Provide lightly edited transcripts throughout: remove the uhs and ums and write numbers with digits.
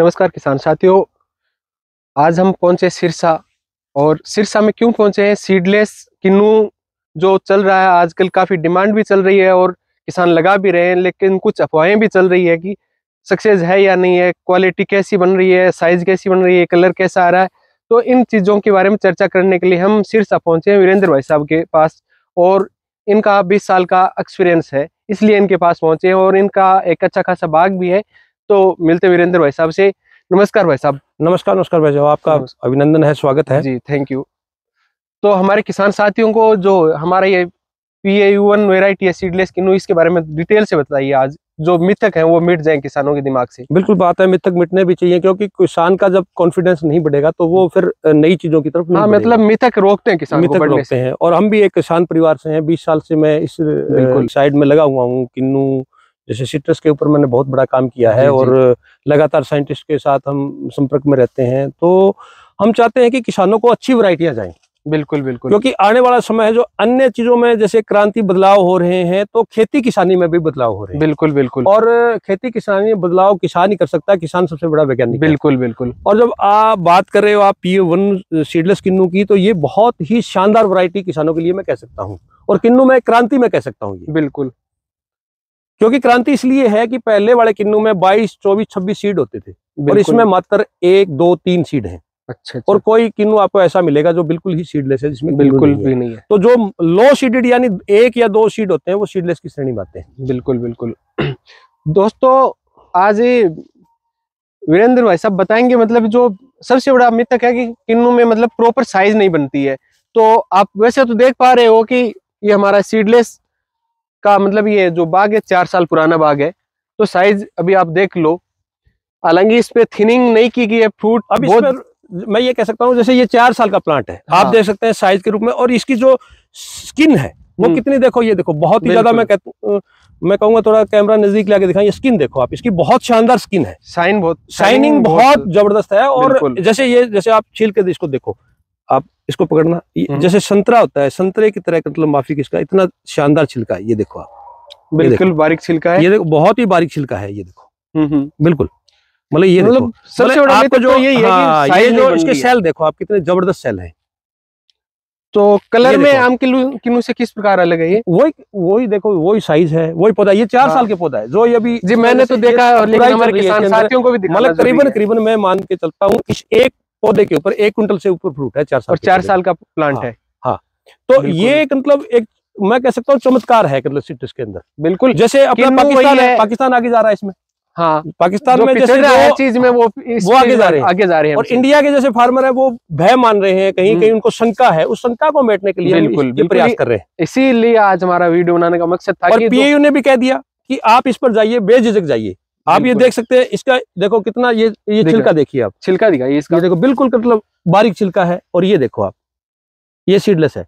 नमस्कार किसान साथियों, आज हम पहुंचे सिरसा। और सिरसा में क्यों पहुंचे हैं? सीडलेस किन्नू जो चल रहा है आजकल, काफी डिमांड भी चल रही है और किसान लगा भी रहे हैं, लेकिन कुछ अफवाहें भी चल रही है कि सक्सेस है या नहीं है, क्वालिटी कैसी बन रही है, साइज कैसी बन रही है, कलर कैसा आ रहा है। तो इन चीजों के बारे में चर्चा करने के लिए हम सिरसा पहुंचे हैं वीरेंद्र भाई साहब के पास। और इनका 20 साल का एक्सपीरियंस है, इसलिए इनके पास पहुंचे हैं और इनका एक अच्छा खासा बाग भी है। तो मिलते वीरेंद्र भाई साहब से। नमस्कार भाई साहब। नमस्कार भाई साहब, आपका अभिनंदन है, स्वागत है जी, थैंक यू। तो हमारे किसान साथियों को जो हमारा ये PAU1 वैरायटी है सीडलेस किन्नू, इसके बारे में डिटेल से बताइए। आज जो मिथक है वो मिट जाए किसानों के दिमाग से। बिल्कुल बात है, मिथक मिटने भी चाहिए, क्योंकि किसान का जब कॉन्फिडेंस नहीं बढ़ेगा तो वो फिर नई चीजों की तरफ नहीं बढ़ेगा। मतलब मिथक रोकते हैं किसान को बढ़ने से। हैं। और हम भी एक किसान परिवार से हैं, 20 साल से मैं इस साइड में लगा हुआ हूँ। किन्नू जैसे सिट्रस के ऊपर मैंने बहुत बड़ा काम किया है और लगातार साइंटिस्ट के साथ हम संपर्क में रहते हैं। तो हम चाहते हैं कि किसानों को अच्छी वैरायटियां जाएं। बिल्कुल बिल्कुल, क्योंकि आने वाला समय है जो अन्य चीजों में जैसे क्रांति बदलाव हो रहे हैं, तो खेती किसानी में भी बदलाव हो रहे हैं। बिल्कुल बिल्कुल। और खेती किसानी में बदलाव किसान ही कर सकता है, किसान सबसे बड़ा वैज्ञानिक। बिल्कुल बिल्कुल। और जब आप बात कर रहे हो आप PAU1 सीडलेस किन्नू की, तो ये बहुत ही शानदार वैरायटी किसानों के लिए मैं कह सकता हूँ। और किन्नू में क्रांति में कह सकता हूँ ये। बिल्कुल, क्योंकि क्रांति इसलिए है कि पहले वाले किन्नू में 22, 24, 26 सीड होते थे और इसमें मात्र 1, 2, 3 सीड हैं। अच्छा। और कोई किन्नू आपको ऐसा मिलेगा जो बिल्कुल ही सीडलेस है, जिसमें बिल्कुल भी नहीं है। तो जो लो सीडेड यानी 1 या 2 सीड होते हैं वो सीडलेस की श्रेणी में आते हैं। बिल्कुल बिल्कुल। दोस्तों, आज वीरेंद्र भाई साहब बताएंगे मतलब जो सबसे बड़ा मिथक है कि किन्नू में मतलब प्रॉपर साइज नहीं बनती है। तो आप वैसे तो देख पा रहे हो कि ये हमारा सीडलेस का मतलब ये जो बाग है 4 साल पुराना बाग है, तो साइज अभी आप देख लो। हालांकि इस पे थिनिंग नहीं की गई है, फ्रूट अब बहुत मैं ये कह सकता हूँ जैसे ये 4 साल का प्लांट है। आप देख सकते हैं साइज के रूप में, और इसकी जो स्किन है वो कितनी, देखो ये देखो बहुत ही ज्यादा, मैं कहूंगा थोड़ा कैमरा नजदीक लाके दिखाएं। ये स्किन देखो आप, इसकी बहुत शानदार स्किन है, शाइनिंग बहुत जबरदस्त है। और जैसे आप छील के इसको देखो, आप इसको पकड़ना, जैसे संतरा होता है, संतरे की तरह मतलब माफी किसका इतना शानदार छिलका है। ये देखो आप, बिल्कुल बारीक छिलका है। ये देखो बहुत ही बारीक छिलका है, ये देखो बिल्कुल। मतलब ये देखो सबसे बड़ा आपको जो यही है कि ये जो इसके सेल देखो आप, कितने जबरदस्त सेल हैं। तो कलर में आम किन्नू से किस प्रकार अलग है? ये वही देखो, वही साइज है, वही पौधा। ये 4 साल के पौधा है जो ये अभी जी मैंने तो देखा, लेकिन हमारे किसान साथियों को भी दिखाना, मतलब करीबन मैं मान के चलता हूँ इस एक पौधे के ऊपर 1 क्विंटल से ऊपर फ्रूट है। 4 साल, और 4 साल का प्लांट है। हाँ, तो ये मतलब एक मैं कह सकता हूँ चमत्कार है मतलब सिट्रस के अंदर। बिल्कुल, जैसे अपना पाकिस्तान आगे जा रहा है इसमें। हाँ, पाकिस्तान में जैसे चीज में वो आगे जा रहे हैं। और इंडिया के जैसे फार्मर है वो भय मान रहे हैं, कहीं कहीं उनको शंका है, उस शंका को मेटने के लिए बिल्कुल प्रयास कर रहे हैं। इसीलिए आज हमारा वीडियो बनाने का मकसद था। और PAU ने भी कह दिया कि आप इस पर जाइए, बेझिझक जाइए। आप ये देख सकते हैं, इसका देखो कितना ये छिलका देखिए आप, छिलका दिखाइए इसका, ये देखो बिल्कुल मतलब बारीक छिलका है। और ये देखो आप, ये सीडलेस है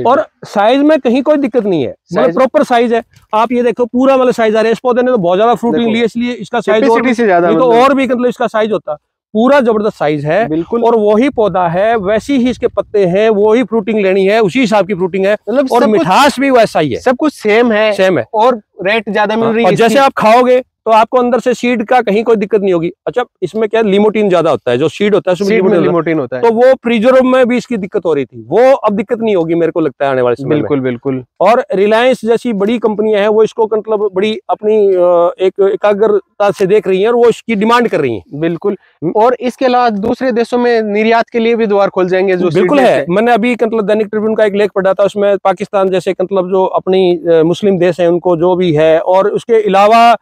और साइज में कहीं कोई दिक्कत नहीं है, मतलब प्रॉपर साइज है। आप ये देखो पूरा मतलब साइज आ रहा है। इस पौधे ने तो बहुत ज्यादा फ्रूटिंग ली है, इसलिए इसका साइज और से ज्यादा, तो और भी मतलब इसका साइज होता, पूरा जबरदस्त साइज है बिल्कुल। और वही पौधा है, वैसी ही इसके पत्ते हैं, वही फ्रूटिंग लेनी है, उसी हिसाब की फ्रूटिंग है, मतलब और मिठास भी वैसा ही है, सब कुछ सेम है और रेट ज्यादा मिल रही है। जैसे आप खाओगे तो आपको अंदर से सीड का कहीं कोई दिक्कत नहीं होगी। अच्छा, इसमें क्या लिमोटिन ज्यादा होता है, जो सीड होता है उसमें लिमोटिन होता है, तो वो प्रिजर्व में भी इसकी दिक्कत हो रही थी, वो अब दिक्कत नहीं होगी मेरे को लगता है आने वाले समय में। बिल्कुल बिल्कुल। और रिलायंस जैसी बड़ी कंपनियां हैं वो इसको मतलब बड़ी अपनी एक एकाग्रता से देख रही हैं और वो इसकी डिमांड कर रही हैं। बिल्कुल। और इसके अलावा दूसरे देशों में निर्यात के लिए भी द्वार खोल जाएंगे जो बिल्कुल है। मैंने अभी मतलब दैनिक ट्रिब्यून का एक लेख पढ़ा था, उसमें पाकिस्तान जैसे मतलब जो अपनी मुस्लिम देश है उनको जो भी है, और उसके अलावा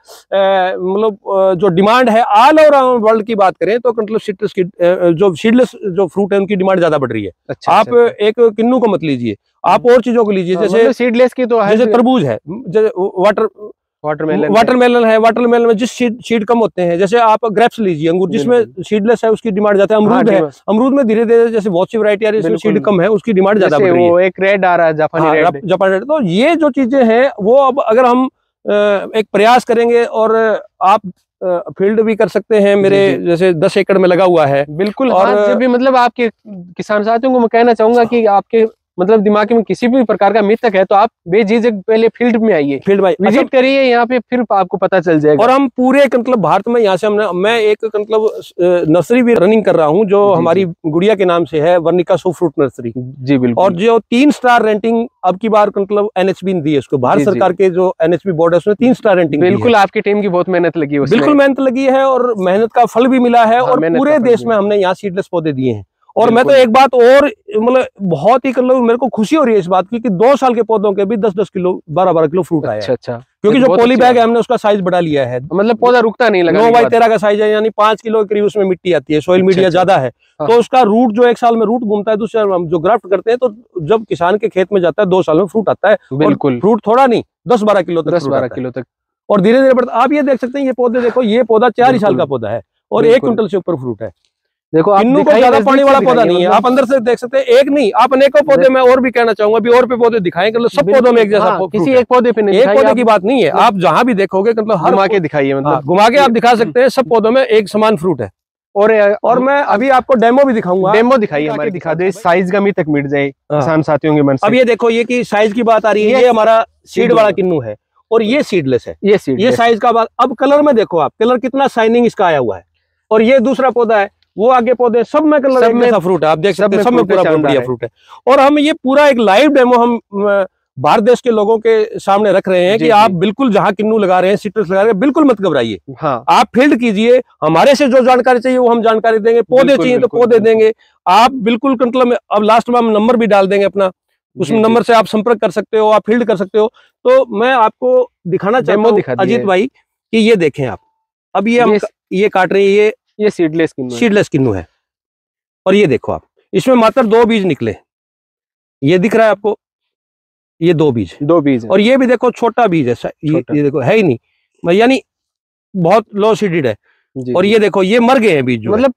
मतलब जो डिमांड है ऑल ओवर वर्ल्ड की बात करें तो मतलब सिट्रस की जो सीडलेस जो फ्रूट है उनकी डिमांड ज्यादा बढ़ रही है। आप एक किन्नू को मत लीजिए, आप और चीजों को लीजिए, जैसे सीडलेस की तो जैसे तरबूज है, वाटरमेलन है। वाटरमेलन में जिस सीड कम होते हैं, जैसे आप ग्रेप्स लीजिए, अंगूर जिसमें सीडलेस है उसकी डिमांड ज्यादा है। अमरूद है, अमरूद में धीरे धीरे जैसे बहुत सी वैरायटी आ रही है इसमें सीड कम है, उसकी डिमांड ज्यादा बढ़ रही है। एक रेड आ रहा है, जापानी रेड। तो ये जो चीजें हैं वो अब अगर हम एक प्रयास करेंगे, और आप फील्ड भी कर सकते हैं, मेरे जैसे 10 एकड़ में लगा हुआ है। बिल्कुल। और जब भी मतलब आपके किसान साथियों को मैं कहना चाहूंगा कि आपके मतलब दिमाग में किसी भी प्रकार का मिथक है तो आप बेझिझक पहले फील्ड में आइए, फील्ड में विजिट करिए यहाँ पे, फिर आपको पता चल जाएगा। और हम पूरे मतलब भारत में यहाँ से मैं एक मतलब नर्सरी भी रनिंग कर रहा हूँ जो हमारी गुड़िया के नाम से है, वर्णिका सो फ्रूट नर्सरी जी बिल्कुल। और जो 3 स्टार रेटिंग अब की बार मतलब एनएचबी ने दी है उसको, भारत सरकार के जो एनएचबी बोर्ड है उसने 3 स्टार रेटिंग बिल्कुल। आपकी टीम की बहुत मेहनत लगी है, बिल्कुल मेहनत लगी है और मेहनत का फल भी मिला है। और पूरे देश में हमने यहाँ सीडलेस पौधे दिए हैं। और मैं तो एक बात और मतलब बहुत ही मतलब मेरे को खुशी हो रही है इस बात की कि 2 साल के पौधों के भी 10-10 किलो 12-12 किलो फ्रूट आया है। अच्छा। क्योंकि जो पॉली बैग है हमने उसका साइज बढ़ा लिया है, मतलब पौधा रुकता नहीं लगा। 9x13 का साइज है, यानी 5 किलो के करीब उसमें मिट्टी आती है, सॉइल मीडिया ज्यादा है। तो उसका रूट जो 1 साल में रूट घूमता है, दूसरे हम जो ग्राफ्ट करते हैं तो जब किसान के खेत में जाता है 2 साल में फ्रूट आता है। बिल्कुल। फ्रूट थोड़ा नहीं 10-12 किलो तक, 10-12 किलो तक। और धीरे धीरे बढ़ता। आप ये देख सकते हैं ये पौधे देखो, ये पौधा 4 ही साल का पौधा है और 1 क्विंटल से ऊपर फ्रूट है। देखो किन्नू को ज्यादा पानी वाला पौधा नहीं है, आप अंदर से देख सकते हैं। एक नहीं, आप अनेकों पौधे मैं और भी कहना चाहूंगा, अभी और पे पौधे दिखाएंगे, मतलब सब पौधों में एक जैसा किसी एक पौधे पे नहीं, एक पौधे की बात नहीं है। आप जहां भी देखोगे मतलब हर घुमा के दिखाइए, मतलब घुमा के आप दिखा सकते हैं, सब पौधों में एक समान फ्रूट है। और मैं अभी आपको डेमो भी दिखाऊंगा। डेमो दिखाइए हमारे, दिखा दे, साइज का मिथक मिट जाए किसान साथियों के मन से। अब ये देखो, ये की साइज की बात आ रही है, ये हमारा सीड वाला किन्नू है और ये सीडलेस है। ये साइज का बात। अब कलर में देखो आप, कलर कितना शाइनिंग इसका आया हुआ है। और ये दूसरा पौधा है, वो आगे पौधे सब में कलर एक जैसा फ्रूट है, आप देख सकते हैं, सब में पूरा बढ़िया फ्रूट है। और हम ये पूरा एक लाइव डेमो हम भारत देश के लोगों के सामने रख रहे हैं कि आप बिल्कुल जहां किन्नू लगा रहे हैं, सिट्रस लगा रहे हैं, बिल्कुल मत घबराइए। आप फील्ड कीजिए, हमारे से जो जानकारी चाहिए वो हम जानकारी देंगे, पौधे चाहिए तो पौधे देंगे। आप बिल्कुल मतलब अब लास्ट में हम नंबर भी डाल देंगे अपना, उस नंबर से आप संपर्क कर सकते हो, आप फील्ड कर सकते हो। तो मैं आपको दिखाना चाहता हूँ अजीत भाई कि ये देखें आप, अब ये हम ये काट रहे हैं, ये सीडलेस किन्नू है। और ये देखो आप, इसमें मात्र 2 बीज निकले, ये दिख रहा है आपको, ये 2 बीज है। और ये भी देखो छोटा बीज है, ये देखो है ही नहीं, यानी बहुत लो सीडेड है। और ये देखो ये मर गए हैं बीज, मतलब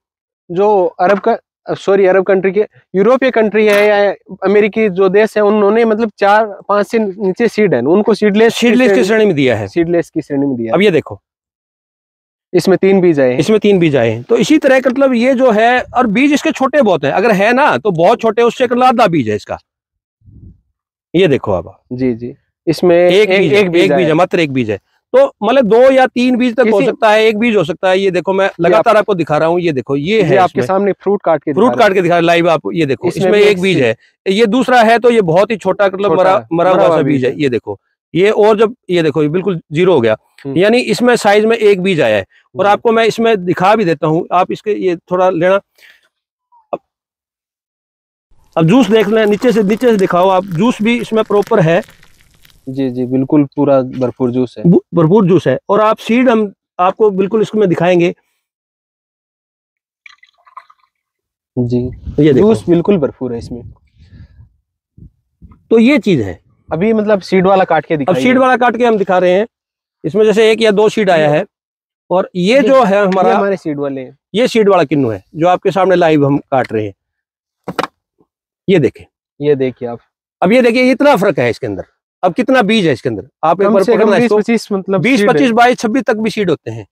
जो अरब कंट्री के, यूरोपीय कंट्री है या अमेरिकी जो देश है, उन्होंने मतलब 4-5 से नीचे सीड है, उनको सीडलेस की श्रेणी में दिया है, सीडलेस की श्रेणी में दिया। अब ये देखो इसमें 3 बीज आए हैं, इसमें 3 बीज आए हैं। तो इसी तरह मतलब ये जो है, और बीज इसके छोटे बहुत है, अगर है ना तो बहुत छोटे, उससे आधा बीज है इसका। ये देखो आप, जी इसमें एक बीज है, मात्र 1 बीज है। तो मतलब 2 या 3 बीज तक हो सकता है, 1 बीज हो सकता है। ये देखो मैं लगातार आपको दिखा रहा हूँ, ये देखो ये है आपके सामने फ्रूट काट के दिखा लाइव आप, ये देखो इसमें 1 बीज है। ये दूसरा है तो ये बहुत ही छोटा मतलब मरा हुआ सा बीज है। ये देखो ये, और जब ये देखो ये बिल्कुल 0 हो गया, यानी इसमें साइज में 1 बीज आया है। और आपको मैं इसमें दिखा भी देता हूँ, आप इसके ये थोड़ा लेना, अब जूस देख लें, नीचे से दिखाओ आप, जूस भी इसमें प्रॉपर है। जी बिल्कुल, पूरा भरपूर जूस है, भरपूर जूस है। और आप सीड हम आपको बिल्कुल इसमें दिखाएंगे जी, ये जूस बिल्कुल भरपूर है इसमें। तो ये चीज है। अभी मतलब सीड वाला काट के दिखाइए। अब सीड वाला काट के हम दिखा रहे हैं, इसमें जैसे 1 या 2 सीड आया है। और ये जो है हमारे सीड वाले, ये सीड वाला किन्नू है जो आपके सामने लाइव हम काट रहे हैं। ये देखें, ये देखिए आप, अब ये देखिए इतना फर्क है इसके अंदर। अब कितना बीज है इसके अंदर, आप एक बार 20-25 मतलब 20-25 22 26 तक भी सीड होते हैं।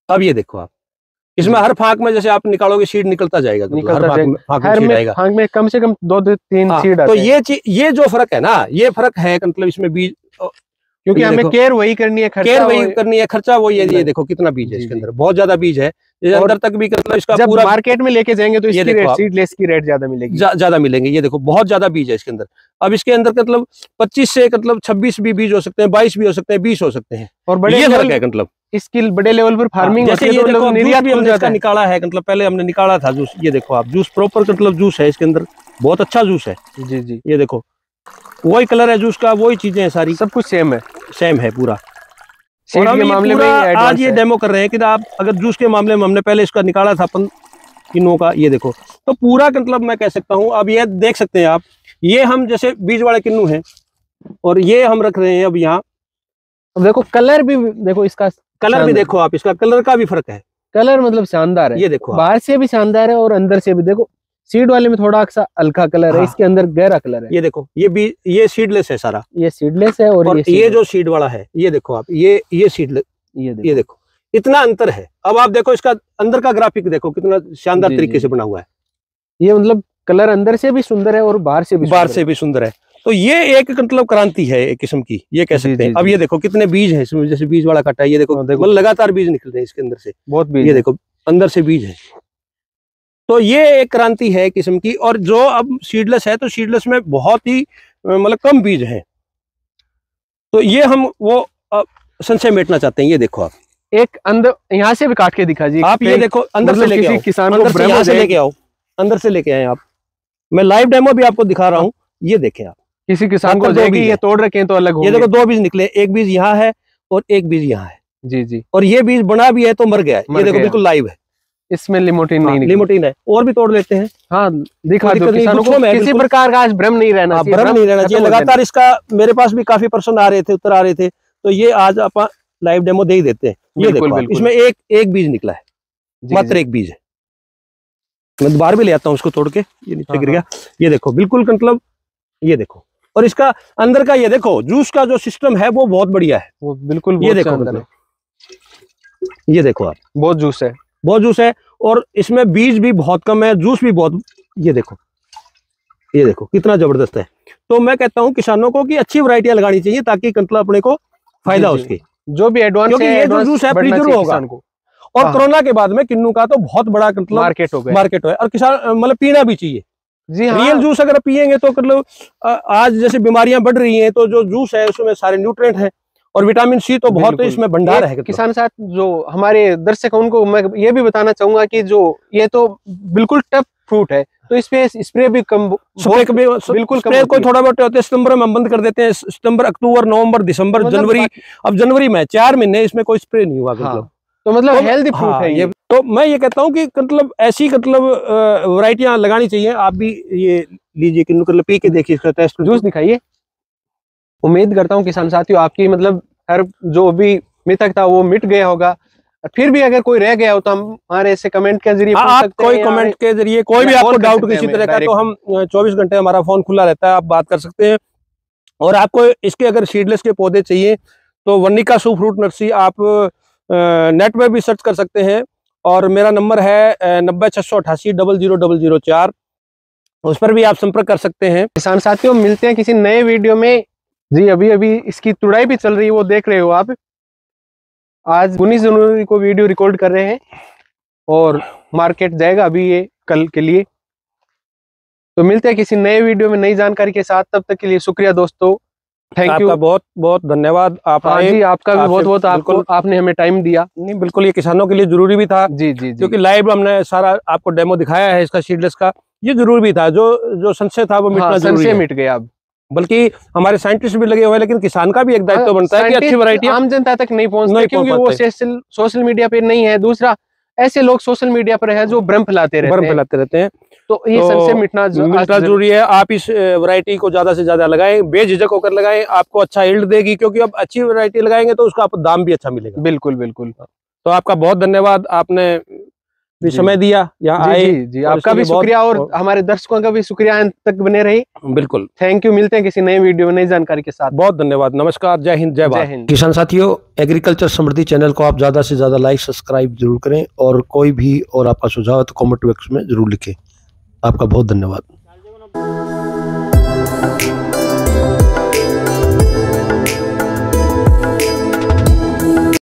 अब ये देखो आप, इसमें हर फाक में जैसे आप निकालोगे सीड निकलता जाएगा, फाक में कम से कम 2-3 सीड आते हैं। तो ये जो फर्क है ना, ये फर्क है मतलब इसमें बीज, क्योंकि हमें केयर वही करनी है, खर्चा वही है। ये देखो कितना बीज है इसके अंदर, बहुत ज्यादा बीज है। अंदर तक भी मतलब इसका जब पूरा मार्केट में लेके जाएंगे तो इसकी रेट, सीडलेस की रेट ज्यादा मिलेगी, ज्यादा मिलेंगे। ये देखो बहुत ज्यादा बीज है इसके अंदर। अब इसके अंदर मतलब 25 से मतलब 26 भी बीज हो सकते हैं, 22 भी हो सकते हैं, 20 हो सकते हैं। और बड़े फर्क है मतलब इसकी बड़े लेवल पर फार्मिंग जैसे ये देखो निर्यात भी हमने इसका निकाला है, मतलब पहले हमने निकाला था जूस। ये देखो आप, जूस प्रॉपर मतलब जूस है इसके अंदर, बहुत अच्छा जूस है। जी ये देखो वही कलर है जूस का, वही चीजें हैं सारी, सब कुछ सेम है पूरा। और हम मामले में आज ये डेमो कर रहे हैं कि आप अगर जूस के मामले में हमने पहले इसका निकाला था अपन किन्नू का, ये देखो तो पूरा मतलब मैं कह सकता हूँ। अब ये देख सकते हैं आप, ये हम जैसे बीज वाले किन्नू हैं और ये हम रख रहे हैं अब यहाँ। अब देखो कलर भी, देखो इसका कलर भी देखो आप, इसका कलर का भी फर्क है। कलर मतलब शानदार है, ये देखो बाहर से भी शानदार है और अंदर से भी। देखो सीड वाले में थोड़ा सा हल्का कलर है, इसके अंदर गहरा कलर है। ये देखो ये सीडलेस है सारा, ये सीडलेस है। और ये जो सीड वाला है, ये देखो आप, ये सीडलेस, ये देखो इतना अंतर है। अब आप देखो इसका अंदर का ग्राफिक देखो कितना शानदार तरीके से बना हुआ है। ये मतलब कलर अंदर से भी सुंदर है और बाहर से भी सुंदर है। तो ये एक मतलब क्रांति है एक किस्म की, ये कह सकते हैं। अब ये देखो कितने बीज हैं इसमें, जैसे बीज वाला कटा है, ये देखो मतलब लगातार बीज निकल रहे हैं इसके अंदर से, बहुत बीज, ये देखो अंदर से बीज है। तो ये एक क्रांति है किस्म की। और जो अब सीडलेस है, तो सीडलेस में बहुत ही मतलब कम बीज हैं। तो ये हम वो संशय मेटना चाहते हैं। ये देखो आप एक अंदर यहाँ से भी काट के दिखा जी आप, ये देखो अंदर से लेके आओ, किसान अंदर से यहाँ से लेके आओ, अंदर से लेके आए आप। मैं लाइव डेमो भी आपको दिखा रहा हूँ, ये देखें आप। किसी किसान को देगी ये तोड़ रखे तो अलग होंगे। ये देखो 2 बीज निकले, एक बीज यहाँ है और एक बीज यहाँ है। जी जी। और ये बीज बना भी है तो मर गया है, ये देखो बिल्कुल लाइव है, इसमें लिमोटिन नहीं निकला। लिमोटिन है। और भी तोड़ लेते हैं। हाँ दिखा दो किसानों को, किसी प्रकार का आज भ्रम नहीं रहना चाहिए, भ्रम नहीं रहना चाहिए। लगातार इसका मेरे पास भी काफी पर्सन आ रहे थे, उत्तर आ रहे थे, तो ये आज आप लाइव डेमो दे ही देते हैं। ये देखो इसमें एक बीज निकला है, मात्र एक बीज है। मैं दोबारा भी ले आता हूँ उसको तोड़ के, ये नीचे गिर गया। ये देखो बिल्कुल मतलब, ये देखो। और इसका अंदर का ये देखो जूस का जो सिस्टम है वो बहुत बढ़िया है, वो बिल्कुल। ये देखो मतलब, ये देखो आप, बहुत जूस है, बहुत जूस है। और इसमें बीज भी बहुत कम है, जूस भी बहुत। ये देखो, ये देखो कितना जबरदस्त है। तो मैं कहता हूँ किसानों को कि अच्छी वैरायटियां लगानी चाहिए ताकि मतलब अपने को फायदा उसके, जो भी एडवांस है, ये जो जूस है प्रीजर्व होगा। और कोरोना के बाद में किन्नू का तो बहुत बड़ा मतलब मार्केट हो गया, और किसान मतलब पीना भी चाहिए जी। हाँ। रियल जूस अगर पियेंगे तो मतलब आज जैसे बीमारियां बढ़ रही हैं, तो जो जूस है उसमें सारे न्यूट्रिएंट हैं और विटामिन सी तो बहुत इसमें भंडार है। किसान साथ जो हमारे दर्शक उनको मैं ये भी बताना चाहूंगा कि जो ये तो बिल्कुल टफ फ्रूट है, तो इस पे स्प्रे भी कम, बिल्कुल स्प्रे कोई थोड़ा बहुत होता है। सितंबर में हम बंद कर देते हैं, सितंबर, अक्टूबर, नवंबर, दिसंबर, जनवरी। अब जनवरी में 4 महीने इसमें कोई स्प्रे नहीं हुआ। हाँ, तो मतलब हेल्दी फ्रूट है ये। तो मैं ये कहता हूँ कि मतलब ऐसी मतलब वैरायटियां लगानी चाहिए। आप भी ये लीजिए, किन्नू मतलब पी के देखिए, इसका टेस्ट, जूस दिखाइए। उम्मीद करता हूँ किसान साथियों आपकी मतलब हर जो भी मिथक था वो मिट गया होगा। फिर भी अगर कोई रह गया हो तो हम हमारे ऐसे कमेंट के जरिए पूछ सकते हैं। कोई कमेंट के जरिए कोई भी आपको डाउट किसी तरह का, तो हम 24 घंटे हमारा फोन खुला रहता है, आप बात कर सकते हैं। और आपको इसके अगर सीडलेस के पौधे चाहिए तो वर्णिका सू फ्रूट नर्सरी आप नेट में भी सर्च कर सकते हैं। और मेरा नंबर है 9068800004, उस पर भी आप संपर्क कर सकते हैं। किसान साथियों मिलते हैं किसी नए वीडियो में जी। अभी इसकी तुड़ाई भी चल रही है, वो देख रहे हो आप। आज 19 जनवरी को वीडियो रिकॉर्ड कर रहे हैं और मार्केट जाएगा अभी ये कल के लिए। तो मिलते हैं किसी नए वीडियो में नई जानकारी के साथ, तब तक के लिए शुक्रिया दोस्तों, थैंक यू, बहुत बहुत धन्यवाद। आप आए जी, आपका भी बहुत बहुत आपको, आपने हमें टाइम दिया। नहीं बिल्कुल, ये किसानों के लिए जरूरी भी था जी जी, क्योंकि लाइव हमने सारा आपको डेमो दिखाया है इसका सीडलेस का, ये जरूरी भी था। जो संशय था वो मिटना जरूरी है, मिट गया अब। बल्कि हमारे साइंटिस्ट भी लगे हुए हैं, लेकिन किसान का भी एक दायित्व बनता है कि अच्छी वैरायटी आम जनता तक नहीं पहुंचती, क्योंकि वो सोशल मीडिया पे नहीं है। दूसरा, ऐसे लोग सोशल मीडिया पर है जो भ्रम फैलाते रहते हैं। तो ये संशय मिटना जरूरी है। आप इस वैरायटी को ज्यादा से ज्यादा लगाएं, बेझिझक होकर लगाएं, आपको अच्छा यील्ड देगी। क्योंकि अब अच्छी वैरायटी लगाएंगे तो उसका आपको दाम भी अच्छा मिलेगा। बिल्कुल बिल्कुल। तो आपका बहुत धन्यवाद, आपने भी समय दिया यहाँ आए। जी, आपका भी शुक्रिया और हमारे दर्शकों का भी शुक्रिया, अंत तक बने रही। बिल्कुल, थैंक यू। मिलते हैं किसी नए वीडियो में नई जानकारी के साथ। बहुत धन्यवाद, नमस्कार, जय हिंद, जय भारत। किसान साथियों, एग्रीकल्चर समृद्धि चैनल को आप ज्यादा से ज्यादा लाइक, सब्सक्राइब जरूर करें और कोई भी और आपका सुझाव है तो कमेंट बॉक्स में जरूर लिखें। आपका बहुत धन्यवाद।